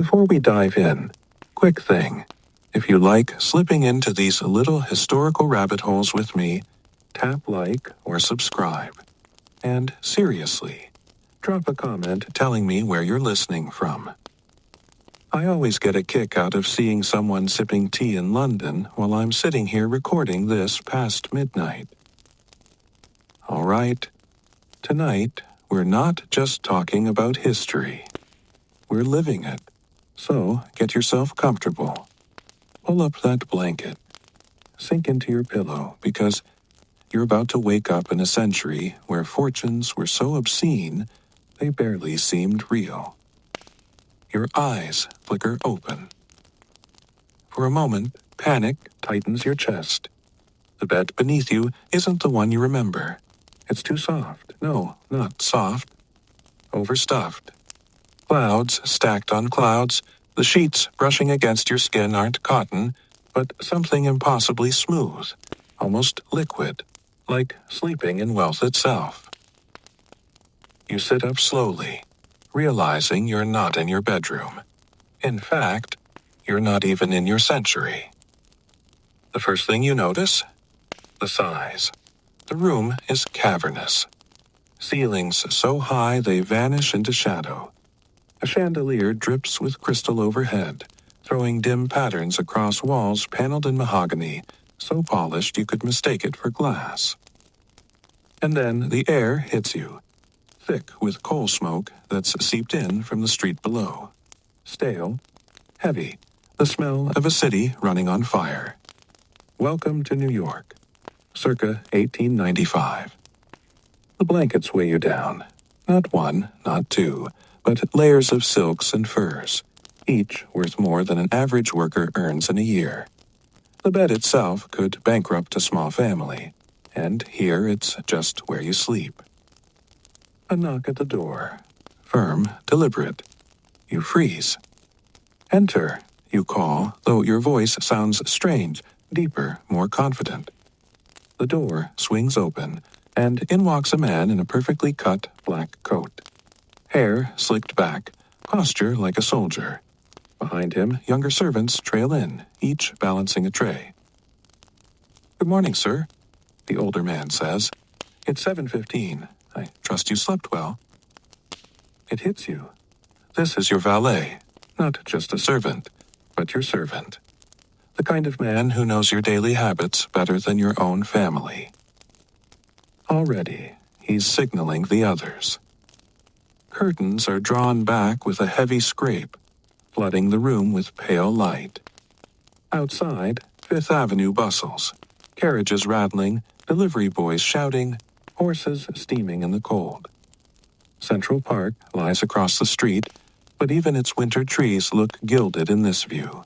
Before we dive in, quick thing. If you like slipping into these little historical rabbit holes with me, tap like or subscribe. And seriously, drop a comment telling me where you're listening from. I always get a kick out of seeing someone sipping tea in London while I'm sitting here recording this past midnight. All right, tonight we're not just talking about history. We're living it. So get yourself comfortable. Pull up that blanket. Sink into your pillow because you're about to wake up in a century where fortunes were so obscene they barely seemed real. Your eyes flicker open. For a moment, panic tightens your chest. The bed beneath you isn't the one you remember. It's too soft. No, not soft. Overstuffed. Clouds stacked on clouds. The sheets brushing against your skin aren't cotton, but something impossibly smooth, almost liquid, like sleeping in wealth itself. You sit up slowly, realizing you're not in your bedroom. In fact, you're not even in your century. The first thing you notice? The size. The room is cavernous. Ceilings so high they vanish into shadow. A chandelier drips with crystal overhead, throwing dim patterns across walls paneled in mahogany, so polished you could mistake it for glass. And then the air hits you, thick with coal smoke that's seeped in from the street below. Stale, heavy, the smell of a city running on fire. Welcome to New York, circa 1895. The blankets weigh you down. Not one, not two, but layers of silks and furs, each worth more than an average worker earns in a year. The bed itself could bankrupt a small family, and here it's just where you sleep. A knock at the door. Firm, deliberate. You freeze. Enter, you call, though your voice sounds strange, deeper, more confident. The door swings open, and in walks a man in a perfectly cut black coat. Hair slicked back, posture like a soldier. Behind him, younger servants trail in, each balancing a tray. "Good morning, sir," the older man says. "It's 7:15. I trust you slept well." It hits you. This is your valet, not just a servant, but your servant. The kind of man who knows your daily habits better than your own family. Already, he's signaling the others. Curtains are drawn back with a heavy scrape, flooding the room with pale light. Outside, Fifth Avenue bustles, carriages rattling, delivery boys shouting, horses steaming in the cold. Central Park lies across the street, but even its winter trees look gilded in this view.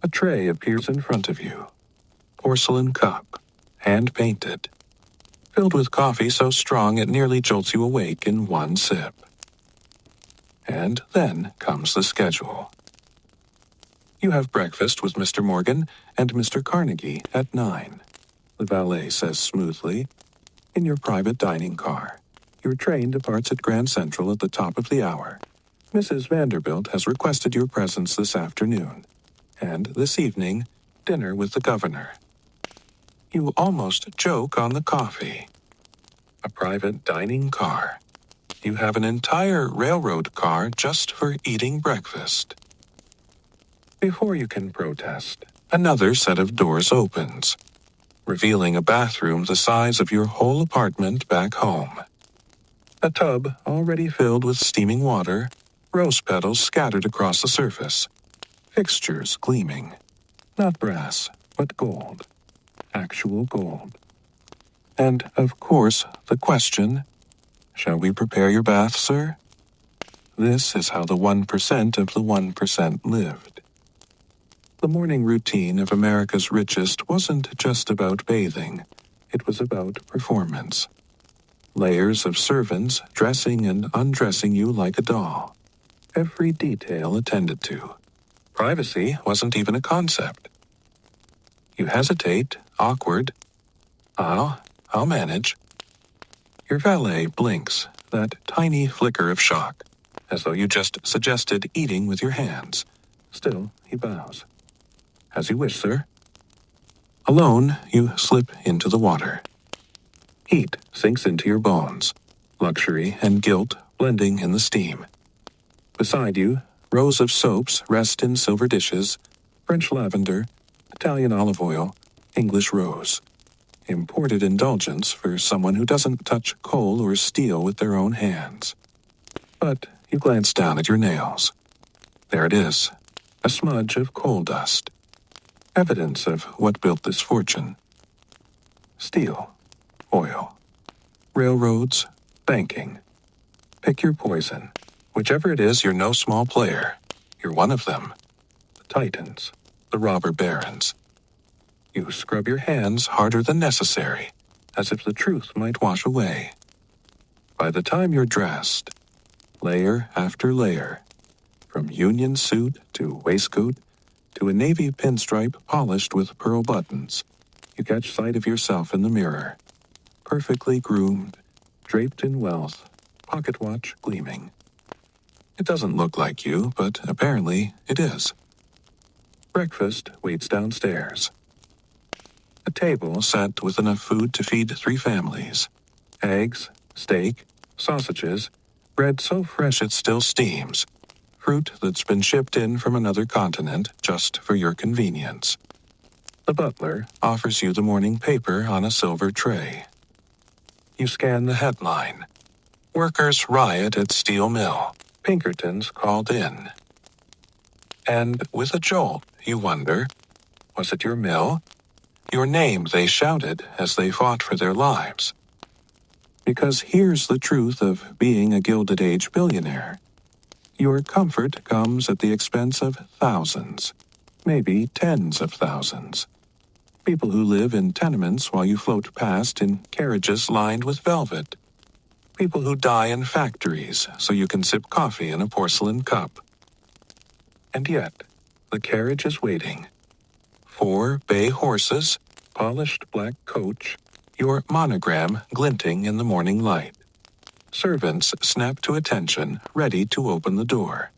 A tray appears in front of you. Porcelain cup, hand-painted, filled with coffee so strong it nearly jolts you awake in one sip. And then comes the schedule. You have breakfast with Mr. Morgan and Mr. Carnegie at 9, the valet says smoothly, in your private dining car. Your train departs at Grand Central at the top of the hour. Mrs. Vanderbilt has requested your presence this afternoon, and this evening, dinner with the governor. You almost choke on the coffee. A private dining car. You have an entire railroad car just for eating breakfast. Before you can protest, another set of doors opens, revealing a bathroom the size of your whole apartment back home. A tub already filled with steaming water, rose petals scattered across the surface, fixtures gleaming. Not brass, but gold. Actual gold. And, of course, the question, shall we prepare your bath, sir? This is how the 1% of the 1% lived. The morning routine of America's richest wasn't just about bathing. It was about performance. Layers of servants dressing and undressing you like a doll. Every detail attended to. Privacy wasn't even a concept. You hesitate, awkward. I'll manage. Your valet blinks, that tiny flicker of shock. as though you just suggested eating with your hands. Still, he bows. As you wish, sir. Alone, you slip into the water. Heat sinks into your bones, luxury and guilt blending in the steam. Beside you, rows of soaps rest in silver dishes, French lavender, Italian olive oil, English rose. Imported indulgence for someone who doesn't touch coal or steel with their own hands. But you glance down at your nails. There it is, a smudge of coal dust. Evidence of what built this fortune. Steel, oil, railroads, banking. Pick your poison. Whichever it is, you're no small player. You're one of them. The titans, the robber barons. You scrub your hands harder than necessary, as if the truth might wash away. By the time you're dressed, layer after layer, from union suit to waistcoat to a navy pinstripe polished with pearl buttons, you catch sight of yourself in the mirror, perfectly groomed, draped in wealth, pocket watch gleaming. It doesn't look like you, but apparently it is. Breakfast waits downstairs. A table set with enough food to feed 3 families. Eggs, steak, sausages, bread so fresh it still steams, fruit that's been shipped in from another continent just for your convenience. The butler offers you the morning paper on a silver tray. You scan the headline. Workers riot at steel mill. Pinkertons called in. And with a jolt, you wonder, was it your mill? Your name they shouted as they fought for their lives. Because here's the truth of being a Gilded Age billionaire. Your comfort comes at the expense of thousands, maybe tens of thousands. People who live in tenements while you float past in carriages lined with velvet. People who die in factories so you can sip coffee in a porcelain cup. And yet, the carriage is waiting. 4 bay horses, polished black coach, your monogram glinting in the morning light. Servants snap to attention, ready to open the door.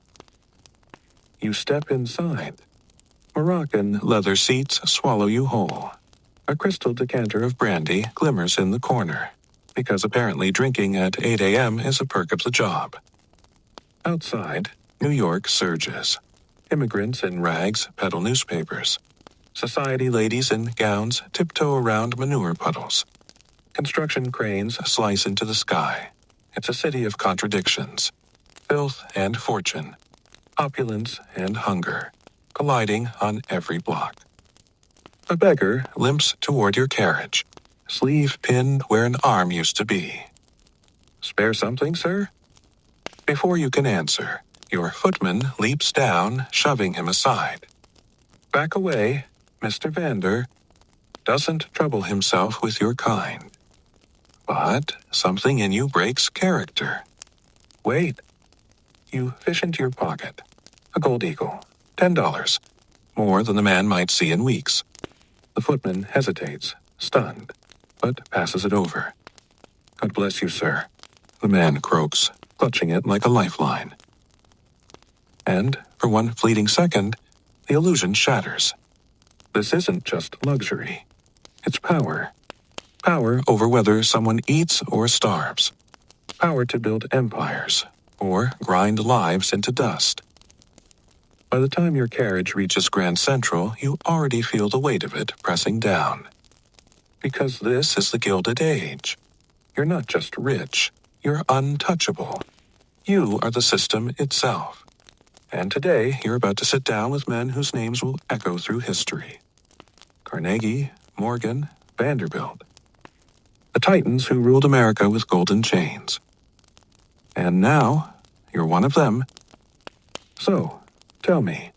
You step inside. Moroccan leather seats swallow you whole. A crystal decanter of brandy glimmers in the corner, because apparently drinking at 8 a.m. is a perk of the job. Outside, New York surges. Immigrants in rags peddle newspapers. Society ladies in gowns tiptoe around manure puddles. Construction cranes slice into the sky. It's a city of contradictions. Filth and fortune. Opulence and hunger. Colliding on every block. A beggar limps toward your carriage. Sleeve pinned where an arm used to be. Spare something, sir? Before you can answer, your footman leaps down, shoving him aside. Back away, Mr. Vander doesn't trouble himself with your kind. But something in you breaks character. Wait. You fish into your pocket. A gold eagle. $10. More than the man might see in weeks. The footman hesitates, stunned, but passes it over. God bless you, sir. The man croaks, clutching it like a lifeline. And, for one fleeting second, the illusion shatters. This isn't just luxury. It's power. Power over whether someone eats or starves. Power to build empires, or grind lives into dust. By the time your carriage reaches Grand Central, you already feel the weight of it pressing down. Because this is the Gilded Age. You're not just rich, you're untouchable. You are the system itself. And today, you're about to sit down with men whose names will echo through history. Carnegie, Morgan, Vanderbilt. The titans who ruled America with golden chains. And now, you're one of them. So, tell me,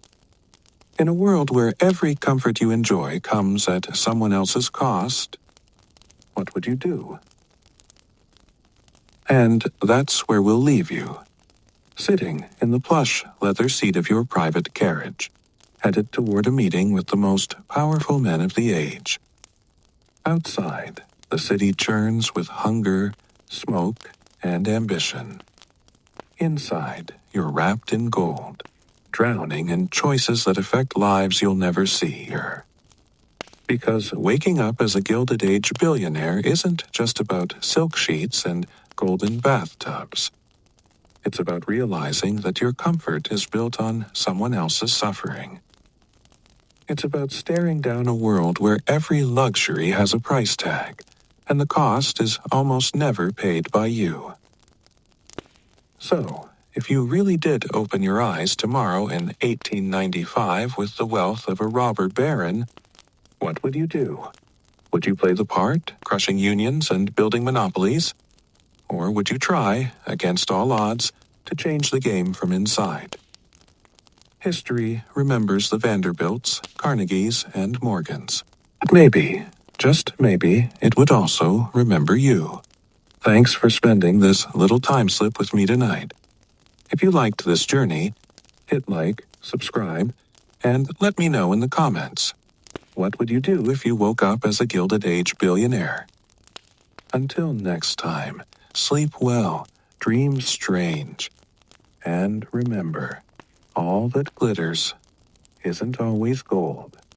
in a world where every comfort you enjoy comes at someone else's cost, what would you do? And that's where we'll leave you, sitting in the plush leather seat of your private carriage, headed toward a meeting with the most powerful men of the age. Outside, the city churns with hunger, smoke, and ambition. Inside, you're wrapped in gold, drowning in choices that affect lives you'll never see here. Because waking up as a Gilded Age billionaire isn't just about silk sheets and golden bathtubs. It's about realizing that your comfort is built on someone else's suffering. It's about staring down a world where every luxury has a price tag, and the cost is almost never paid by you. So, if you really did open your eyes tomorrow in 1895 with the wealth of a robber baron, what would you do? Would you play the part, crushing unions and building monopolies? Or would you try, against all odds, to change the game from inside? History remembers the Vanderbilts, Carnegies, and Morgans. Maybe, just maybe, it would also remember you. Thanks for spending this little time slip with me tonight. If you liked this journey, hit like, subscribe, and let me know in the comments. What would you do if you woke up as a Gilded Age billionaire? Until next time, sleep well, dream strange, and remember, all that glitters isn't always gold.